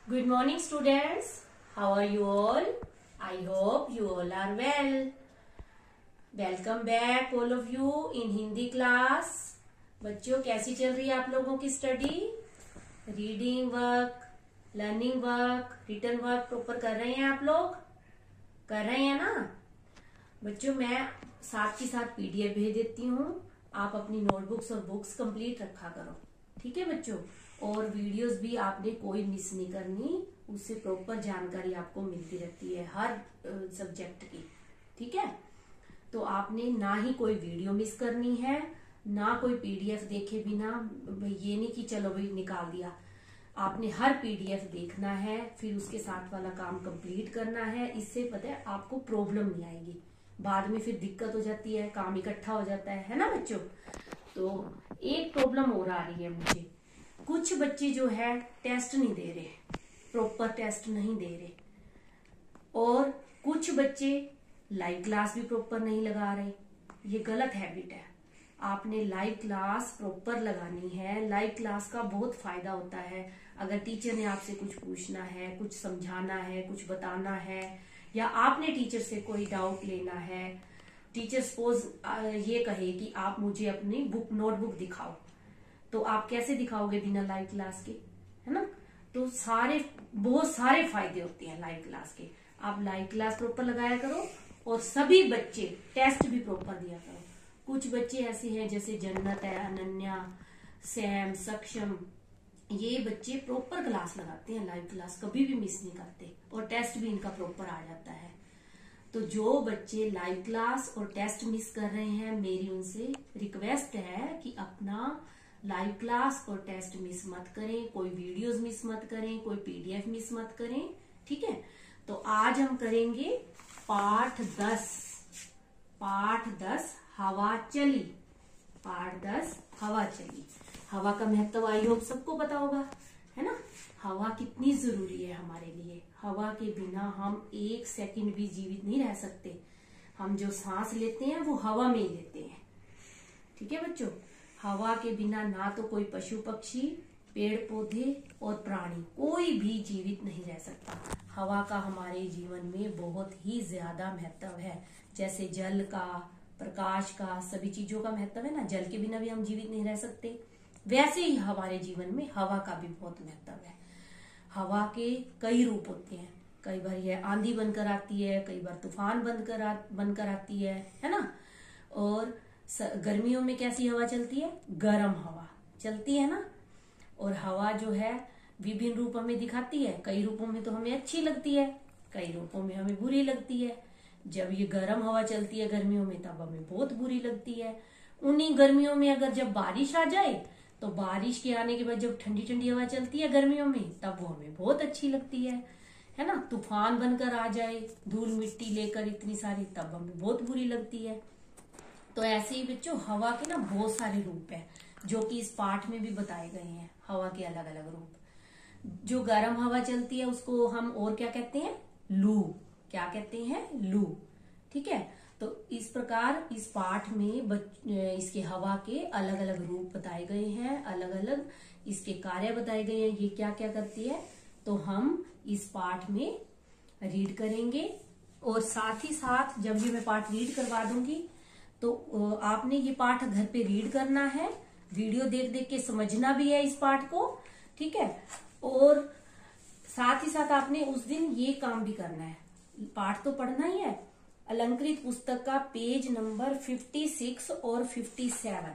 Good morning, students. How are you all? I hope you all are well. Welcome back all of you in Hindi class. बच्चों, कैसी चल रही है आप लोगों की study? Reading work, learning work, written work proper कर रहे हैं आप लोग? कर रहे हैं ना? बच्चों, मैं साथ के साथ पीडीएफ भेज देती हूँ. आप अपनी नोटबुक्स और बुक्स कंप्लीट रखा करो. ठीक है बच्चों? और वीडियोस भी आपने कोई मिस नहीं करनी. उससे प्रॉपर जानकारी आपको मिलती रहती है हर सब्जेक्ट की. ठीक है? तो आपने ना ही कोई वीडियो मिस करनी है, ना कोई पीडीएफ देखे बिना. ये नहीं कि चलो भाई निकाल दिया. आपने हर पीडीएफ देखना है, फिर उसके साथ वाला काम कंप्लीट करना है. इससे पता है आपको प्रॉब्लम नहीं आएगी. बाद में फिर दिक्कत हो जाती है, काम इकट्ठा हो जाता है ना बच्चों? तो एक प्रॉब्लम और आ रही है मुझे. कुछ बच्चे जो है टेस्ट नहीं दे रहे, प्रॉपर टेस्ट नहीं दे रहे, और कुछ बच्चे लाइव क्लास भी प्रॉपर नहीं लगा रहे. ये गलत हैबिट है. आपने लाइव क्लास प्रॉपर लगानी है. लाइव क्लास का बहुत फायदा होता है. अगर टीचर ने आपसे कुछ पूछना है, कुछ समझाना है, कुछ बताना है, या आपने टीचर से कोई डाउट लेना है. टीचर सपोज ये कहे कि आप मुझे अपनी बुक नोटबुक दिखाओ, तो आप कैसे दिखाओगे बिना लाइव क्लास के? है ना? तो बहुत सारे फायदे होते हैं लाइव क्लास के. आप लाइव क्लास प्रॉपर लगाया करो, और सभी बच्चे टेस्ट भी प्रॉपर दिया करो. कुछ बच्चे ऐसे हैं जैसे जन्नत है, अनन्या, सैम, सक्षम, ये बच्चे प्रॉपर क्लास लगाते हैं. लाइव क्लास कभी भी मिस नहीं करते, और टेस्ट भी इनका प्रॉपर आ जाता है. तो जो बच्चे लाइव क्लास और टेस्ट मिस कर रहे हैं, मेरी उनसे रिक्वेस्ट है कि अपना लाइव क्लास और टेस्ट मिस मत करें. कोई वीडियोस मिस मत करें, कोई पीडीएफ मिस मत करें. ठीक है? तो आज हम करेंगे पाठ 10 हवा चली. पाठ 10 हवा चली. हवा का महत्व आई होप सबको पता होगा, है ना? हवा कितनी जरूरी है हमारे लिए. हवा के बिना हम एक सेकंड भी जीवित नहीं रह सकते. हम जो सांस लेते हैं वो हवा में ही लेते हैं. ठीक है बच्चों? हवा के बिना ना तो कोई पशु पक्षी, पेड़ पौधे और प्राणी कोई भी जीवित नहीं रह सकता. हवा का हमारे जीवन में बहुत ही ज्यादा महत्व है. जैसे जल का, प्रकाश का, सभी चीजों का महत्व है ना. जल के बिना भी हम जीवित नहीं रह सकते. वैसे ही हमारे जीवन में हवा का भी बहुत महत्व है. हवा के कई रूप होते हैं. कई बार यह आंधी बनकर आती है, कई बार तूफान बनकर आती है ना? और गर्मियों में कैसी हवा चलती है? गर्म हवा चलती है ना? और हवा जो है विभिन्न रूप हमें दिखाती है. कई रूपों में तो हमें अच्छी लगती है, कई रूपों में हमें बुरी लगती है. जब ये गर्म हवा चलती है गर्मियों में, तब हमें बहुत बुरी लगती है. उन्हीं गर्मियों में अगर जब बारिश आ जाए, तो बारिश के आने के बाद जब ठंडी ठंडी हवा चलती है गर्मियों में, तब वो हमें बहुत अच्छी लगती है ना? तूफान बनकर आ जाए धूल मिट्टी लेकर इतनी सारी, तब हमें बहुत बुरी लगती है. तो ऐसे ही बच्चों हवा के ना बहुत सारे रूप हैं, जो कि इस पाठ में भी बताए गए हैं. हवा के अलग अलग रूप. जो गर्म हवा चलती है उसको हम और क्या कहते हैं? लू. क्या कहते हैं? लू. ठीक है? तो इस प्रकार इस पाठ में इसके हवा के अलग अलग रूप बताए गए हैं, अलग अलग इसके कार्य बताए गए हैं. ये क्या क्या करती है, तो हम इस पाठ में रीड करेंगे. और साथ ही साथ जब भी मैं पाठ रीड करवा दूंगी, तो आपने ये पाठ घर पे रीड करना है. वीडियो देख देख के समझना भी है इस पाठ को. ठीक है? और साथ ही साथ आपने उस दिन ये काम भी करना है. पाठ तो पढ़ना ही है. अलंकृत पुस्तक का पेज नंबर 56 और 57,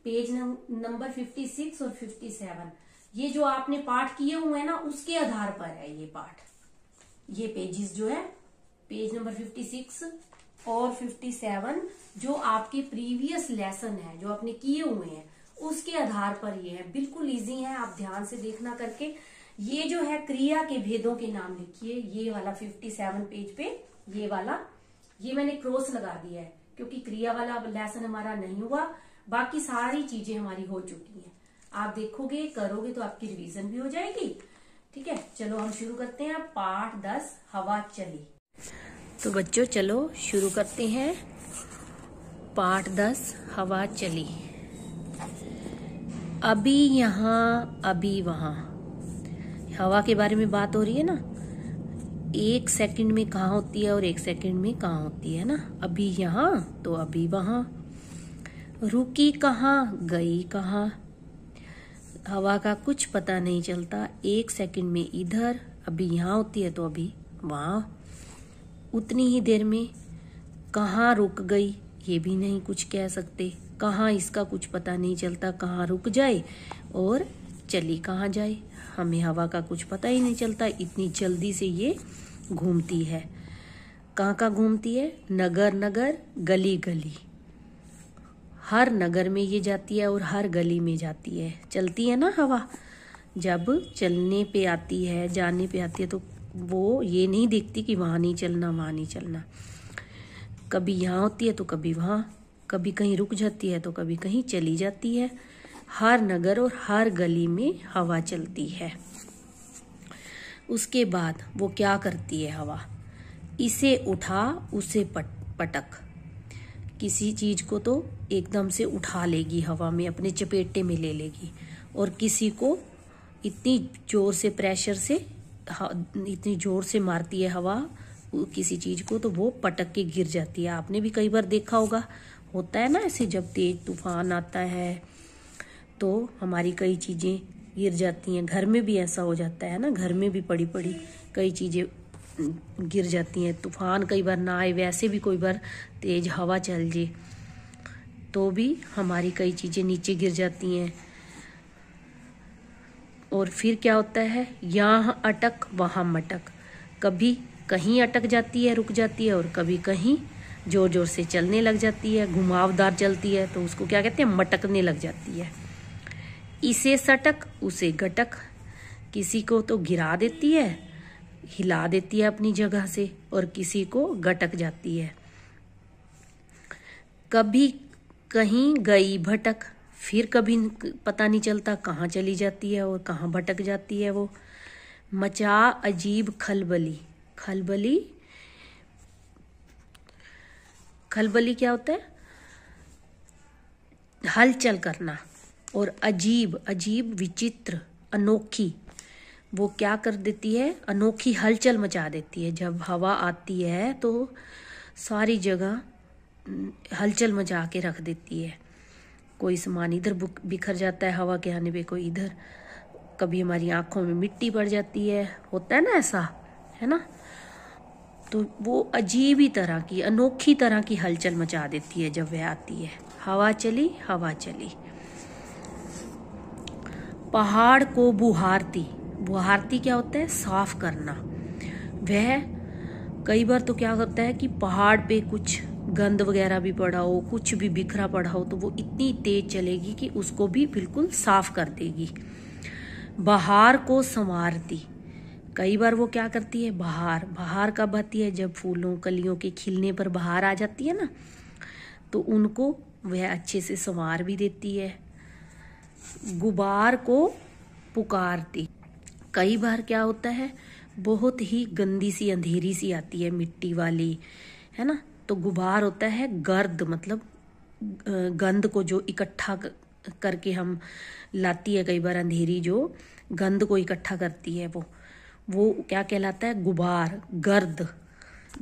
पेज नंबर 56 और 57, ये जो आपने पाठ किए हुए हैं ना, उसके आधार पर है ये पाठ. ये पेजेस जो है पेज नंबर 56 और 57, जो आपके प्रीवियस लेसन है, जो आपने किए हुए हैं, उसके आधार पर ये है. बिल्कुल इजी है, आप ध्यान से देखना करके. ये जो है क्रिया के भेदों के नाम लिखिए. ये वाला 57 पेज पे ये वाला, ये मैंने क्रॉस लगा दिया है क्योंकि क्रिया वाला लेसन हमारा नहीं हुआ. बाकी सारी चीजें हमारी हो चुकी हैं. आप देखोगे, करोगे तो आपकी रिवीजन भी हो जाएगी. ठीक है? चलो हम शुरू करते हैं. पाठ 10 हवा चली. तो बच्चों चलो शुरू करते हैं. पाठ 10 हवा चली. अभी यहाँ अभी वहां. हवा के बारे में बात हो रही है ना, 1 सेकंड में कहाँ होती है और 1 सेकंड में कहाँ होती है ना। अभी यहाँ तो अभी वहां, रुकी कहाँ गई कहाँ। हवा का कुछ पता नहीं चलता, 1 सेकंड में इधर, अभी यहाँ होती है तो अभी वहां, उतनी ही देर में कहाँ रुक गई ये भी नहीं कुछ कह सकते। कहाँ इसका कुछ पता नहीं चलता, कहाँ रुक जाए और चली कहाँ जाए, हमें हवा का कुछ पता ही नहीं चलता, इतनी जल्दी से ये घूमती है। कहाँ कहाँ घूमती है, नगर नगर, गली गली, हर नगर में ये जाती है और हर गली में जाती है। चलती है ना हवा, जब चलने पे आती है, जाने पे आती है तो वो ये नहीं देखती कि वहाँ नहीं चलना वहाँ नहीं चलना। कभी यहाँ होती है तो कभी वहाँ, कभी कहीं रुक जाती है तो कभी कहीं चली जाती है। हर नगर और हर गली में हवा चलती है। उसके बाद वो क्या करती है हवा, इसे उठा उसे पटक। किसी चीज को तो एकदम से उठा लेगी हवा में, अपने चपेटे में ले लेगी, और किसी को इतनी जोर से प्रेशर से, इतनी जोर से मारती है हवा किसी चीज को तो वो पटक के गिर जाती है। आपने भी कई बार देखा होगा, होता है ना ऐसे, जब तेज तूफान आता है तो हमारी कई चीजें गिर जाती हैं। घर में भी ऐसा हो जाता है ना, घर में भी पड़ी पड़ी कई चीजें गिर जाती हैं। तूफान कई बार ना आए, वैसे भी कोई बार तेज हवा चल जाए तो भी हमारी कई चीजें नीचे गिर जाती हैं। और फिर क्या होता है, यहाँ अटक वहां मटक, कभी कहीं अटक जाती है, रुक जाती है, और कभी कहीं जोर जोर से चलने लग जाती है, घुमावदार चलती है तो उसको क्या कहते हैं, मटकने लग जाती है। इसे सटक उसे गटक, किसी को तो गिरा देती है, हिला देती है अपनी जगह से, और किसी को गटक जाती है। कभी कहीं गई भटक, फिर कभी पता नहीं चलता कहाँ चली जाती है और कहाँ भटक जाती है वो। मचा अजीब खलबली, खलबली, खलबली क्या होता है, हलचल करना। और अजीब, अजीब विचित्र, अनोखी, वो क्या कर देती है, अनोखी हलचल मचा देती है। जब हवा आती है तो सारी जगह हलचल मचा के रख देती है। कोई सामान इधर बिखर जाता है हवा के आने पे, कोई इधर, कभी हमारी आंखों में मिट्टी पड़ जाती है, होता है ना ऐसा, है ना। तो वो अजीब ही तरह की, अनोखी तरह की हलचल मचा देती है जब वह आती है। हवा चली, हवा चली। पहाड़ को बुहारती, बुहारती क्या होता है, साफ करना। वह कई बार तो क्या होता है कि पहाड़ पे कुछ गंद वगैरह भी पड़ा हो, कुछ भी बिखरा पड़ा हो, तो वो इतनी तेज चलेगी कि उसको भी बिल्कुल साफ कर देगी। बहार को संवारती, कई बार वो क्या करती है, बहार, बहार कब आती है, जब फूलों कलियों के खिलने पर बहार आ जाती है ना, तो उनको वह अच्छे से संवार भी देती है। गुबार को पुकारती, कई बार क्या होता है, बहुत ही गंदी सी अंधेरी सी आती है, मिट्टी वाली, है ना, तो गुबार होता है गर्द, मतलब गंद को जो इकट्ठा करके हम लाती है, कई बार अंधेरी जो गंद को इकट्ठा करती है वो क्या कहलाता है, गुबार, गर्द।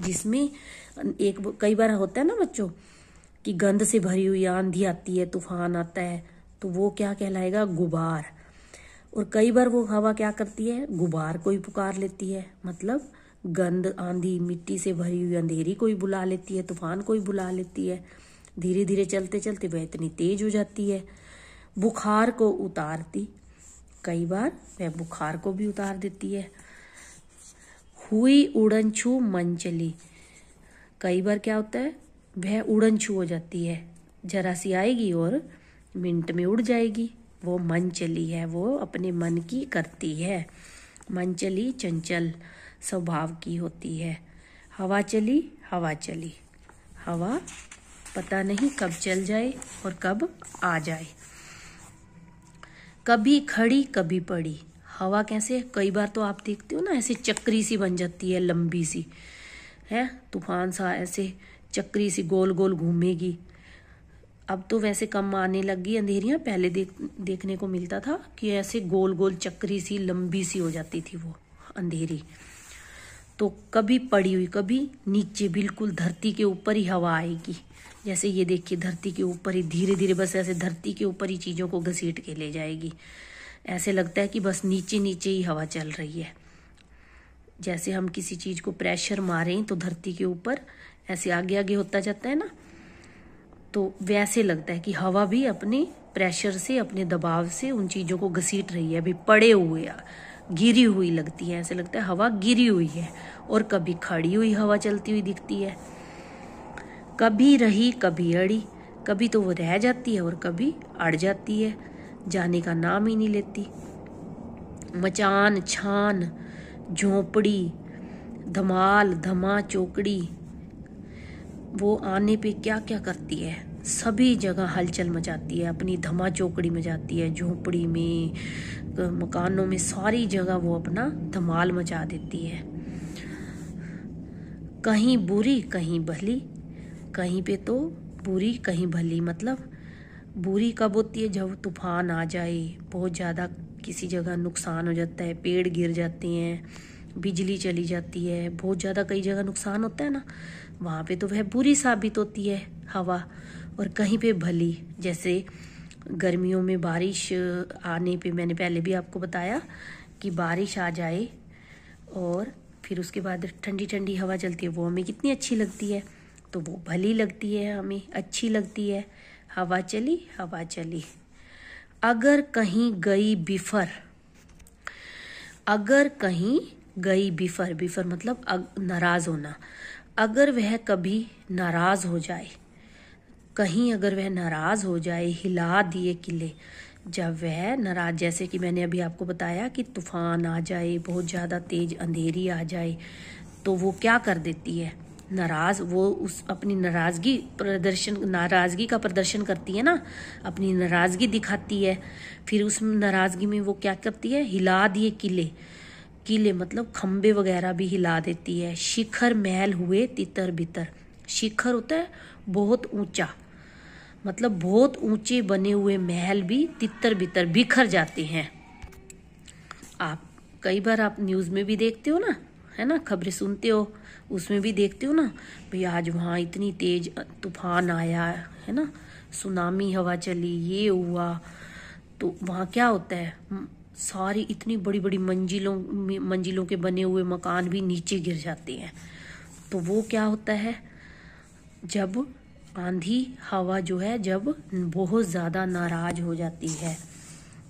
जिसमें एक कई बार होता है ना बच्चों कि गंद से भरी हुई आंधी आती है, तूफान आता है, तो वो क्या कहलाएगा, गुबार। और कई बार वो हवा क्या करती है, गुबार को ही पुकार लेती है, मतलब गंद, आंधी, मिट्टी से भरी हुई अंधेरी को ही बुला लेती है, तूफान को ही बुला लेती है। धीरे धीरे चलते चलते वह इतनी तेज हो जाती है। बुखार को उतारती, कई बार वह बुखार को भी उतार देती है। हुई उड़न छू मन चली, कई बार क्या होता है, वह उड़न छू हो जाती है, जरा सी आएगी और मिनट में उड़ जाएगी। वो मन चली है, वो अपने मन की करती है। मन चली चंचल स्वभाव की होती है। हवा चली, हवा चली, हवा पता नहीं कब चल जाए और कब आ जाए। कभी खड़ी कभी पड़ी, हवा कैसे, कई बार तो आप देखते हो ना ऐसे चक्री सी बन जाती है, लंबी सी है, तूफान सा ऐसे चक्री सी गोल गोल घूमेगी। अब तो वैसे कम आने लग गई अंधेरियां, पहले देखने को मिलता था कि ऐसे गोल गोल चक्री सी लंबी सी हो जाती थी वो अंधेरी। तो कभी पड़ी हुई, कभी नीचे बिल्कुल धरती के ऊपर ही हवा आएगी। जैसे ये देखिए धरती के ऊपर ही धीरे धीरे बस ऐसे धरती के ऊपर ही चीजों को घसीट के ले जाएगी। ऐसे लगता है कि बस नीचे नीचे ही हवा चल रही है। जैसे हम किसी चीज को प्रेशर मारें तो धरती के ऊपर ऐसे आगे आगे होता जाता है ना, तो वैसे लगता है कि हवा भी अपने प्रेशर से, अपने दबाव से उन चीजों को घसीट रही है। अभी पड़े हुए, गिरी हुई लगती है, ऐसे लगता है हवा गिरी हुई है। और कभी खड़ी हुई हवा चलती हुई दिखती है, कभी रही कभी अड़ी। कभी तो वो रह जाती है और कभी अड़ जाती है, जाने का नाम ही नहीं लेती। मचान, छान, झोंपड़ी, धमाल, धमा चौकड़ी, वो आने पे क्या क्या करती है, सभी जगह हलचल मचाती है। अपनी धमा चौकड़ी में जाती है, झोंपड़ी में, मकानों में, सारी जगह वो अपना धमाल मचा देती है। कहीं बुरी कहीं भली, कहीं पे तो बुरी कहीं भली। मतलब बुरी कब होती है, जब तूफान आ जाए, बहुत ज़्यादा किसी जगह नुकसान हो जाता है, पेड़ गिर जाते हैं, बिजली चली जाती है, बहुत ज़्यादा कई जगह नुकसान होता है ना, वहाँ पे तो वह बुरी साबित होती है हवा। और कहीं पे भली, जैसे गर्मियों में बारिश आने पे, मैंने पहले भी आपको बताया कि बारिश आ जाए और फिर उसके बाद ठंडी ठंडी हवा चलती है, वो हमें कितनी अच्छी लगती है। तो वो भली लगती है, हमें अच्छी लगती है। हवा चली हवा चली। अगर कहीं गई बिफर, अगर कहीं गई बिफर, बिफर मतलब नाराज होना। अगर वह कभी नाराज हो जाए, कहीं अगर वह नाराज हो जाए, हिला दिए किले। जब वह नाराज, जैसे कि मैंने अभी आपको बताया कि तूफान आ जाए, बहुत ज़्यादा तेज अंधेरी आ जाए, तो वो क्या कर देती है, नाराज, वो उस अपनी नाराजगी का प्रदर्शन करती है ना, अपनी नाराजगी दिखाती है। फिर उस नाराजगी में वो क्या करती है, हिला दिए किले। किले मतलब खंबे वगैरह भी हिला देती है। शिखर महल हुए तितर बितर। शिखर होता है बहुत ऊंचा, मतलब बहुत ऊंचे बने हुए महल भी तितर बितर बिखर जाते हैं। आप कई बार आप न्यूज़ में भी देखते हो ना, है ना, खबरें सुनते हो, उसमें भी देखते हो ना भाई आज वहाँ इतनी तेज तूफान आया है ना, सुनामी हवा चली, ये हुआ। तो वहाँ क्या होता है, सारी इतनी बड़ी बड़ी मंजिलों के बने हुए मकान भी नीचे गिर जाते हैं। तो वो क्या होता है, जब आंधी हवा जो है, जब बहुत ज़्यादा नाराज हो जाती है,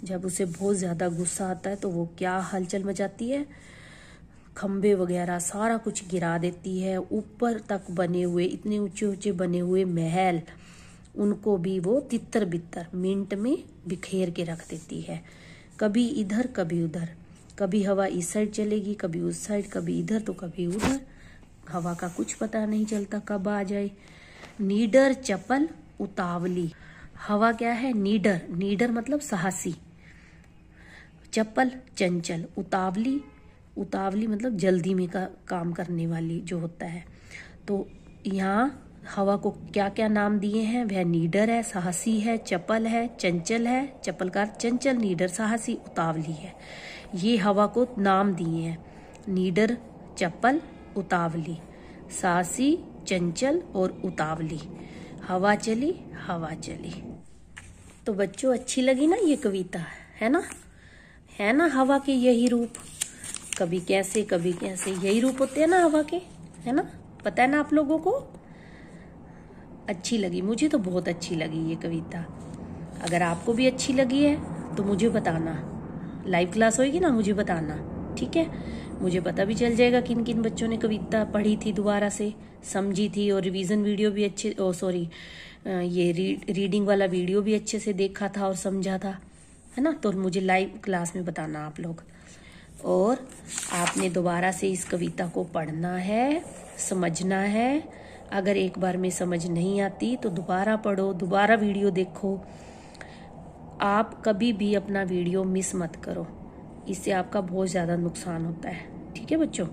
जब उसे बहुत ज़्यादा गुस्सा आता है, तो वो क्या हलचल मचाती है, खंबे वगैरह सारा कुछ गिरा देती है। ऊपर तक बने हुए, इतने ऊंचे ऊंचे बने हुए महल, उनको भी वो तितर बितर मिनट में बिखेर के रख देती है। कभी इधर कभी उधर, कभी हवा इस साइड चलेगी, कभी उस साइड, कभी इधर तो कभी उधर। हवा का कुछ पता नहीं चलता कब आ जाए। नीडर चपल उतावली। हवा क्या है, नीडर, नीडर मतलब साहसी, चपल चंचल, उतावली, उतावली मतलब जल्दी में काम करने वाली जो होता है। तो यहाँ हवा को क्या क्या नाम दिए हैं, वह नीडर है, साहसी है, चपल है, चंचल है, चपल का चंचल, नीडर साहसी, उतावली है। ये हवा को नाम दिए हैं, नीडर, चपल, उतावली, साहसी, चंचल और उतावली। हवा चली हवा चली। तो बच्चों अच्छी लगी ना ये कविता, है ना, है ना, हवा के यही रूप, कभी कैसे कभी कैसे, यही रूप होते हैं ना हवा के, है ना, पता है ना आप लोगों को। अच्छी लगी, मुझे तो बहुत अच्छी लगी ये कविता। अगर आपको भी अच्छी लगी है तो मुझे बताना, लाइव क्लास होगी ना, मुझे बताना, ठीक है। मुझे पता भी चल जाएगा किन किन बच्चों ने कविता पढ़ी थी, दोबारा से समझी थी, और रिवीजन वीडियो भी अच्छे, ये रीडिंग वाला वीडियो भी अच्छे से देखा था और समझा था, है ना। तो मुझे लाइव क्लास में बताना आप लोग। और आपने दोबारा से इस कविता को पढ़ना है, समझना है। अगर एक बार में समझ नहीं आती तो दोबारा पढ़ो, दोबारा वीडियो देखो। आप कभी भी अपना वीडियो मिस मत करो, इससे आपका बहुत ज़्यादा नुकसान होता है, ठीक है बच्चों।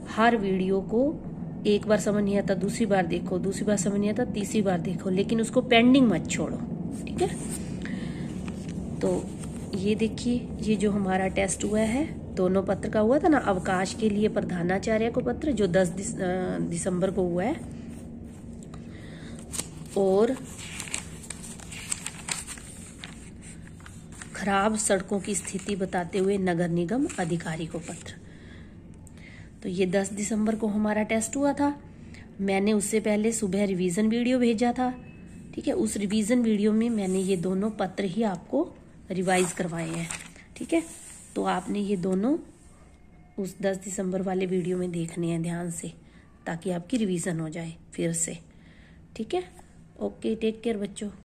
हर वीडियो को एक बार समझ नहीं आता दूसरी बार देखो, दूसरी बार समझ नहीं आता तीसरी बार देखो, लेकिन उसको पेंडिंग मत छोड़ो, ठीक है। तो ये देखिए, ये जो हमारा टेस्ट हुआ है दोनों पत्र का हुआ था ना, अवकाश के लिए प्रधानाचार्य को पत्र जो 10 दिसंबर को हुआ है, और खराब सड़कों की स्थिति बताते हुए नगर निगम अधिकारी को पत्र। तो ये 10 दिसंबर को हमारा टेस्ट हुआ था। मैंने उससे पहले सुबह रिवीजन वीडियो भेजा था, ठीक है। उस रिवीजन वीडियो में मैंने ये दोनों पत्र ही आपको रिवाइज करवाए हैं, ठीक है। तो आपने ये दोनों उस 10 दिसंबर वाले वीडियो में देखने हैं ध्यान से, ताकि आपकी रिवीजन हो जाए फिर से, ठीक है। ओके, टेक केयर बच्चों।